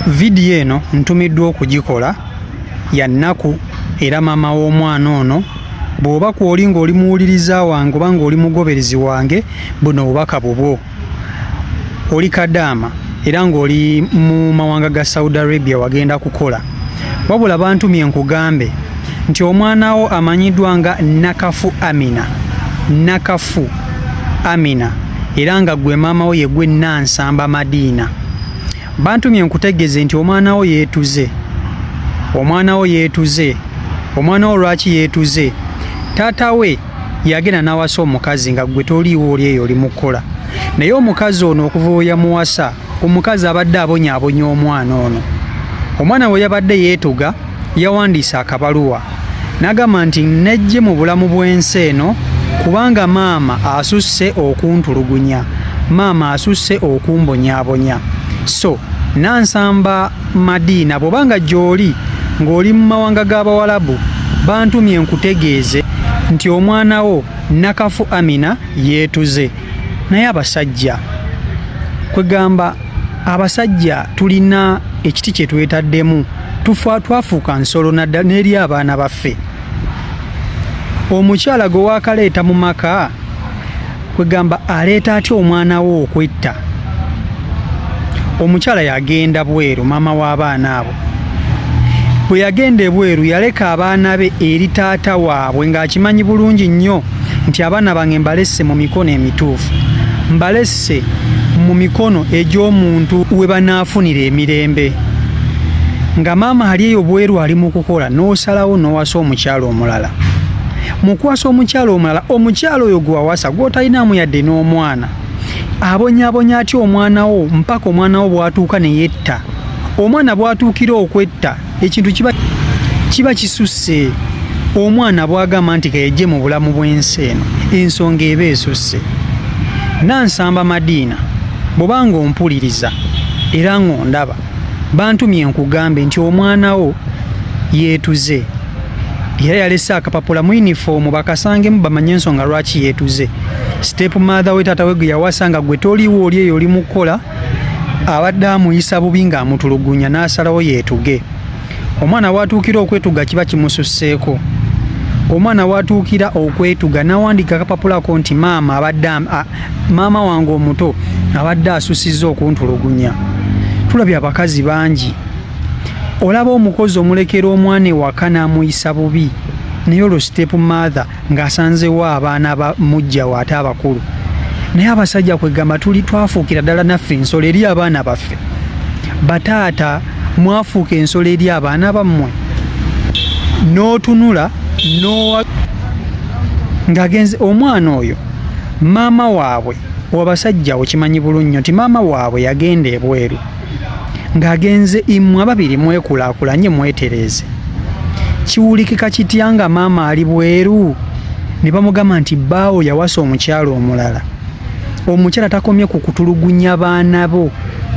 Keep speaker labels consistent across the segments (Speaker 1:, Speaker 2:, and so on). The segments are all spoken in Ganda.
Speaker 1: Video eno ntumiddwa okugikola ya nnaku era maama w'omwana ono bw'oba kw'oli ng'oli muwuliriza wange oba ng'oli mugoberezi wange buno obubaka bubwo. Oli Kadaama era ng'oli mu mawanga ga Saudi Arabia wagenda kukola. Wabula bantumye nkugambe nti omwana wo amanyiddwa nga Nakafu Amina. Nakafu Amina era nga gwe maama wo ye gwe Nansamba Madiina. Bantumye nkutegeeze nti omwana wo yeetuze. Omwana wo yeetuze. Omwana wo lwaki yeetuze? Taata we yagenda n'awasa omukazi nga gwe toliiwo oli eyo oli mukola. Naye omukazi ono okuva we yamuwasa, omukazi abadde abonyaabonya omwana ono. Omwana we yabadde yeetuga yawandiisa akabaluwa n'agamba nti nejje mu bulamu bw'ensi eno kubanga maama asusse okuntulugunya, maama asusse okumbonyaabonya. So Nansamba Madiina bw'obanga gy'oli ng'oli mu mawanga g'Abawalabu, bantumye nkutegeeze nti omwana wo Nakafu Amina yeetuze. Naye abasajja kwegamba abasajja tulina ekiti kye twetaddemu, twafuuka nsolo n'eri abaana baffe. Omukyala gwe waakaleeta mu maka kwegamba aleeta atya omwana wo okwetta? Omukyala yagenda bweru, maama w'abaana abo bwe yagenda ebweru yaleka abaana be eri taata waabwe ng'akimanyi bulungi nnyo nti abaana bange mbalesse mu mikono emituufu, mbalesse mu mikono egy'omuntu we banaafunira emirembe. Nga maama ali eyo bweru ali mu kukola n'osalawo n'owasa omukyala omulala. Mu kuwasa omukyala omulala, omukyala oyo gwe wawasa gw'otalinaamu yadde n'omwana abonyaabonya atya omwana wo mpaka omwana wo bw'atuuka ne yetta. Omwana bw'atuukira okwetta ekintu kiba kisusse. Omwana bw'agamba nti kayejje mu bulamu bw'ensi eno ensonga eba esusse. Nansamba Madiina bw'obanga ompuliriza era ng'ondaba, bantumye nkugambe nti omwana wo yeetuze era yalese akapapula mu yunifoomu bakasangemu bamanye ensonga lwaki yeetuze. Step mother we taata we gwe yawasa nga gwe toliiwo oli eyo oli mukola abadde amuyisa bubi ng'amutulugunya n'asalawo yeetuge. Omwana watuukira okwetuga kiba kimususseeko. Omwana watuukira okwetuga n'awandiika akapapulako nti maama wange omuto abadde asusizza okuntulugunya. Tulabye abakazi bangi. Olaba omukozi omulekera omwana ewaka n'amuyisa bubi, naye olwo step mother ng'asanzewo abaana bamujja waate abakulu. Naye abasajja kwegamba twafuukira ddala naffe ensolo eri abaana baffe. Bataata mwafuuka ensolo eri abaana bammwe. N'otunula ng'agenze omwana oyo maama waabwe w'abasajja okimanyi bulungi nti maama waabwe yagenda ebweru ng'agenze immwe ababiri mwekulaakulanye mwetereeze. Kiwulikika kitya nga maama ali bweru ne bamugamba nti bbaawo yawasa omukyala omulala? Omukyala takomye ku kutulugunya baana bo,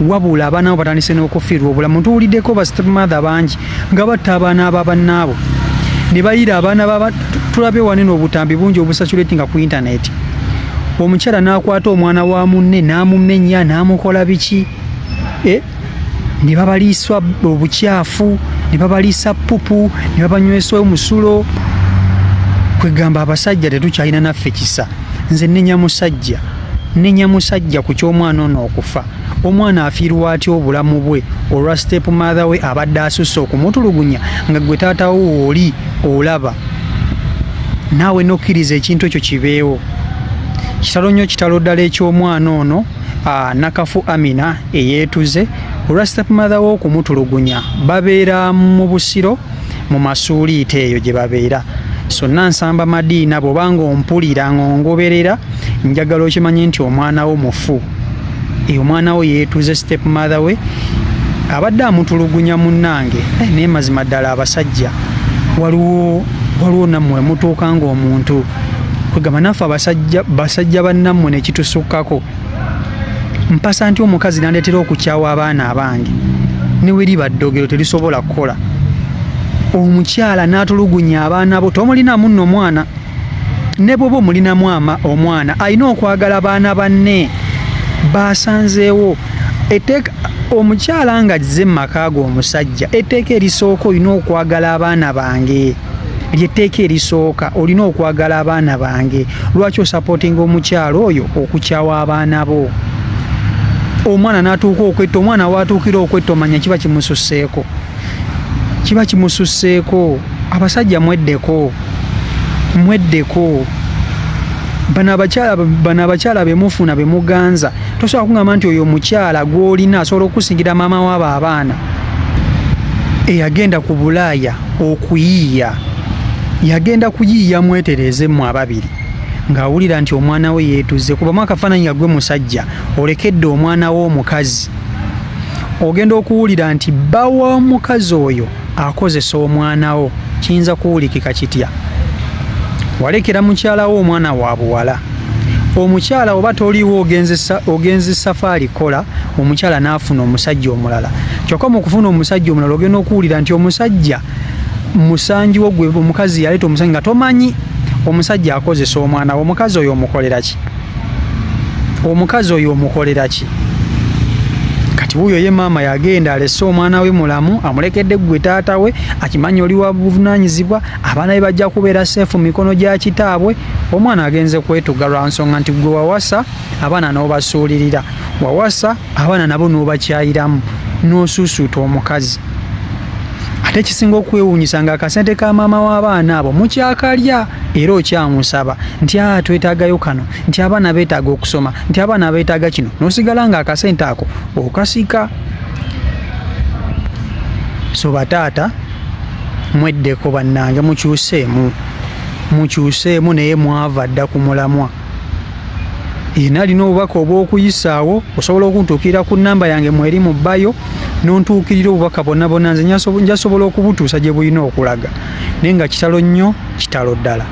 Speaker 1: wabula abaana bo batandise n'okufiirwa obulamu. Tuwuliddeko ba step mother bangi nga batta abaana b'abannaabo ne bayira abaana tulabye wanene obutambi bungi obusatulatinga ku intaneti. Omukyala n'akwata omwana wa munne n'amumenya n'amukola biki, ne babaliiswa obukyafu, ne babaliisa pupu, ne babanywesa omusulo. Kwegamba abasajja tetukyalina naffe kisa. Nze nenya musajja ku ky'omwana ono okufa. Omwana afiirwa atya obulamu bwe olwa step mother we abadde asusse okumutulugunya nga gwe taatawo oli olaba. Naawe nokkiriza ekintu ekyo kibeewo. Kitalo nnyo kitalo ddala eky'omwana ono Nakafu Amina eyeetuze olwa step mother we okumutulugunya. Babeera mu busiro mu masuuliite eyo gye babeera. So Nansamba Madiina bw'obanga ompulira ng'ongoberera njagala okimanye nti omwana wo mufu. Omwana wo yeetuze step mother we abadde amutulugunya munnange. Naye mazima ddala abasajja waliwo nammwe mutuuka ng'omuntu kwegamba naffe basajja bannammwe ne kitusukkako. Mpasa nti omukazi nandeetera okukyawa abaana abange ne we liba ddogero terisobola kukola. Omukyala n'atulugunya abaana bo, tomulinamu nno mwana. Ne bw'oba omulinamu omwana alina okwagala abaana banne basanzeewo. omukyala nga azze maka go omusajja etteeka erisooka olina okwagala abaana bange lyetteeka erisooka olina okwagala abaana bange lwaki osapootinga omukyala oyo okukyawa abaana bo omwana n'atuuka okwetta omwana waatuukira okwetta omanya kiba kimususseeko abasajja mweddeko bano abakyala bemufuna bemuganza tosobola kungamba nti oyo omukyala gw'olina asobola okusingira maama waabo abaana eyagenda ku bulaaya okuyiiya yagenda kuyiiya mweterezemu ababiri ng'awulira nti omwana we yeetuze kubamu akafaananyi gagwe musajja olekedde omwana we omukazi ogenda okuwulira nti bbawa omukazi oyo akozesa omwana wo kiyinza kuwulikika kitya walekera mukyala wo omwana wa buwala omukyala oba toliiwo ogenze safaari kola omukyala n'afuna omusajja omulala kyokka mu kufuna omusajja omulala ogenda okuwulira nti omusajja musanjiwo gwe omukazi yaleeta omusanji nga tomanyi omusajja akozesa omwana we omukazi oyo omukolera ki kati wuuyo ye maama yagenda alese omwana we mulamu amulekedde ggwe taata we akimanyi oli wa buvunaanyizibwa abaana be bajja kubeera seefu mu mikono gya kitaabwe omwana agenze kwetuga lwa nsonga nti gwe wawasa abaana n'obasuulirira wawasa abaana nabo n'obakyayiramu n'osuusuuta omukazi ate kisinga okwewuunyisa nga akasente ka maama w'abaana abo mukyakalya era okyamusaba nti twetaagayo kano nti abaana beetaaga okusoma nti abaana beetaaga kino n'osigala nga akasente ako okasika so bataata mweddeko bannange mukyuseemu naye mwava dda ku mulamwa yena alina obubaka obw'okuyisaawo osobola okuntuukirira ku nnamba yange mweri mu bbayo nontuukirira obubaka bonna nze njasobola okubutuusa gye bulina okulaga naye nga kitalo nnyo kitalo ddala.